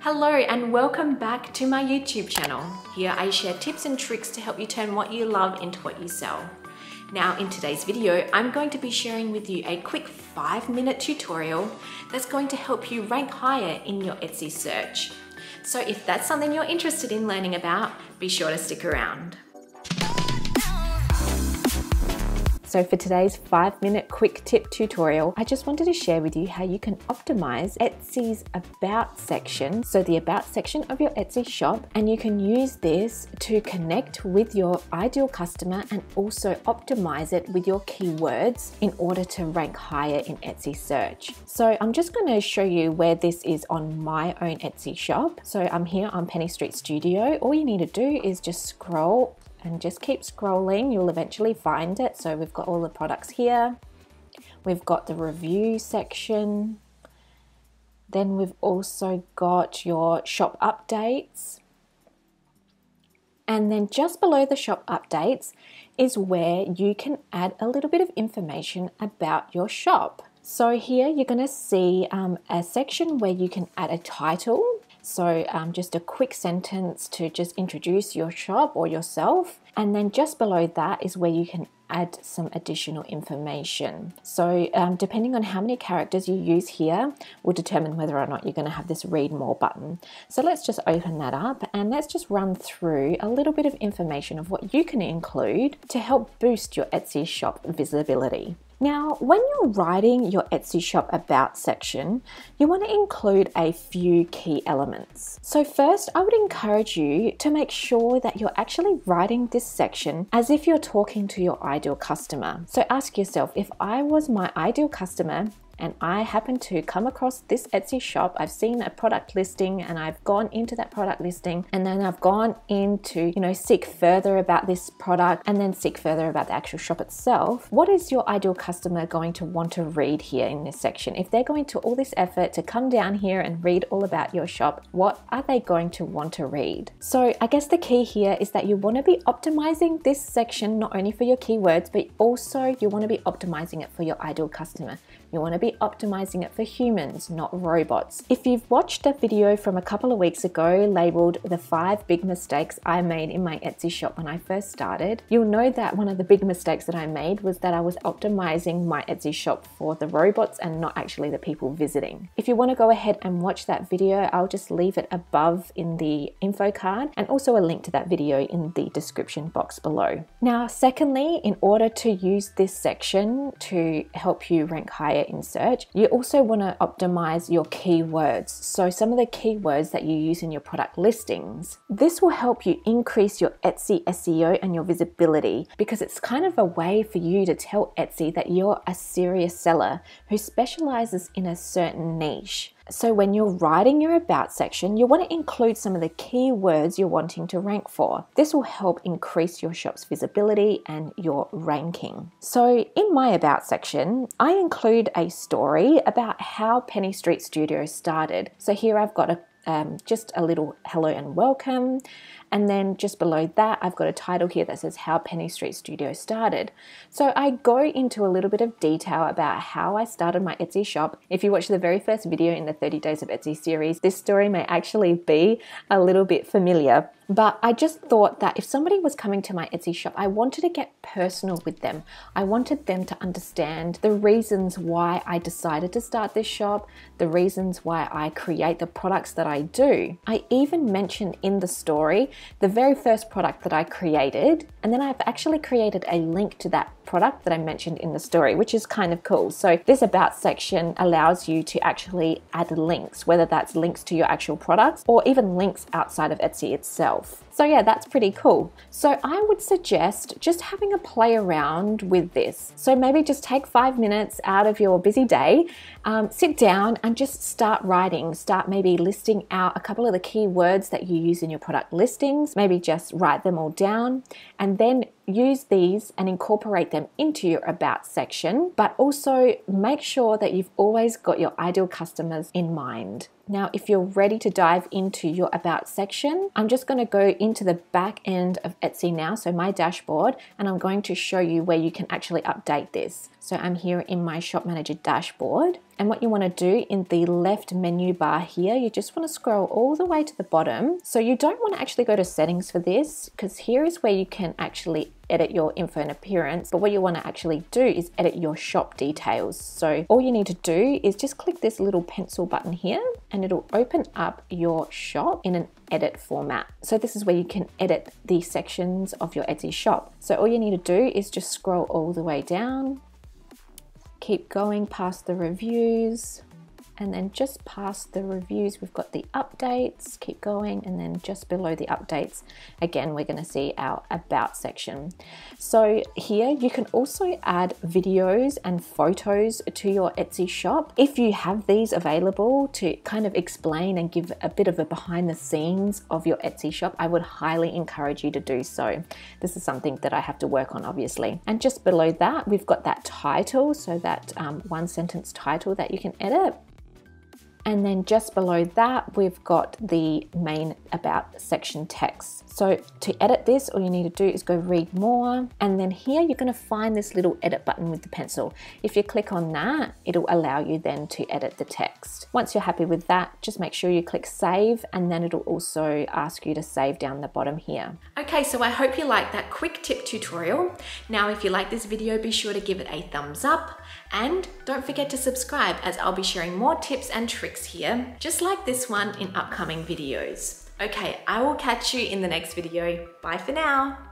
Hello and welcome back to my YouTube channel. Here I share tips and tricks to help you turn what you love into what you sell. Now in today's video, I'm going to be sharing with you a quick 5-minute tutorial that's going to help you rank higher in your Etsy search. So if that's something you're interested in learning about, be sure to stick around. So for today's 5-minute quick tip tutorial, I just wanted to share with you how you can optimize Etsy's About section, so the About section of your Etsy shop, and you can use this to connect with your ideal customer and also optimize it with your keywords in order to rank higher in Etsy search. So I'm just going to show you where this is on my own Etsy shop. So I'm here on Penny Street Studio. All you need to do is just scroll and just keep scrolling. You'll eventually find it. So we've got all the products here. We've got the review section. Then we've also got your shop updates. And then just below the shop updates is where you can add a little bit of information about your shop. So here you're going to see a section where you can add a title. So just a quick sentence to just introduce your shop or yourself. And then just below that is where you can add some additional information. So depending on how many characters you use here will determine whether or not you're going to have this read more button. So let's just open that up and let's just run through a little bit of information of what you can include to help boost your Etsy shop visibility. Now, when you're writing your Etsy shop about section, you want to include a few key elements. So first, I would encourage you to make sure that you're actually writing this section as if you're talking to your ideal customer. So ask yourself, if I was my ideal customer, and I happen to come across this Etsy shop, I've seen a product listing and I've gone into that product listing, and then I've gone into, seek further about this product and then seek further about the actual shop itself. What is your ideal customer going to want to read here in this section? If they're going to all this effort to come down here and read all about your shop, what are they going to want to read? So I guess the key here is that you want to be optimizing this section not only for your keywords, but also you want to be optimizing it for your ideal customer. You want to be optimizing it for humans, not robots. If you've watched a video from a couple of weeks ago labeled the 5 big mistakes I made in my Etsy shop when I first started, you'll know that one of the big mistakes that I made was that I was optimizing my Etsy shop for the robots and not actually the people visiting. If you want to go ahead and watch that video, I'll just leave it above in the info card and also a link to that video in the description box below. Now, secondly, in order to use this section to help you rank higher in search, you also want to optimize your keywords. So some of the keywords that you use in your product listings. This will help you increase your Etsy SEO and your visibility, because it's kind of a way for you to tell Etsy that you're a serious seller who specializes in a certain niche. So when you're writing your About section, you want to include some of the keywords you're wanting to rank for. This will help increase your shop's visibility and your ranking. So in my About section, I include a story about how Penny Street Studio started. So here I've got just a little hello and welcome. And then just below that, I've got a title here that says how Penny Street Studio started. So I go into a little bit of detail about how I started my Etsy shop. If you watch the very first video in the 30 Days of Etsy series, this story may actually be a little bit familiar. But I just thought that if somebody was coming to my Etsy shop, I wanted to get personal with them. I wanted them to understand the reasons why I decided to start this shop, the reasons why I create the products that I do. I even mentioned in the story the very first product that I created, and then I've actually created a link to that product that I mentioned in the story, which is kind of cool. So this About section allows you to actually add links, whether that's links to your actual products or even links outside of Etsy itself. So yeah, that's pretty cool. So I would suggest just having a play around with this. So maybe just take 5 minutes out of your busy day, sit down and just start writing. Start maybe listing out a couple of the keywords that you use in your product listings. Maybe just write them all down and then use these and incorporate them into your About section, but also make sure that you've always got your ideal customers in mind. Now, if you're ready to dive into your About section, I'm just going to go into the back end of Etsy now, so my dashboard, and I'm going to show you where you can actually update this. So I'm here in my Shop Manager dashboard, and what you want to do in the left menu bar here, you just want to scroll all the way to the bottom. So you don't want to actually go to settings for this, because here is where you can actually edit your info and appearance, but what you want to actually do is edit your shop details. So all you need to do is just click this little pencil button here, and it'll open up your shop in an edit format. So this is where you can edit the sections of your Etsy shop. So all you need to do is just scroll all the way down, keep going past the reviews, and then just past the reviews we've got the updates, keep going, and then just below the updates again we're going to see our About section. So here you can also add videos and photos to your Etsy shop. If you have these available to kind of explain and give a bit of a behind the scenes of your Etsy shop, I would highly encourage you to do so. This is something that I have to work on, obviously. And just below that we've got that title, so that one sentence title that you can edit. And then just below that, we've got the main About section text. So to edit this, all you need to do is go read more. And then here you're going to find this little edit button with the pencil. If you click on that, it'll allow you then to edit the text. Once you're happy with that, just make sure you click save, and then it'll also ask you to save down the bottom here. Okay, so I hope you liked that quick tip tutorial. Now, if you like this video, be sure to give it a thumbs up, and don't forget to subscribe, as I'll be sharing more tips and tricks here, just like this one in upcoming videos. Okay, I will catch you in the next video. Bye for now.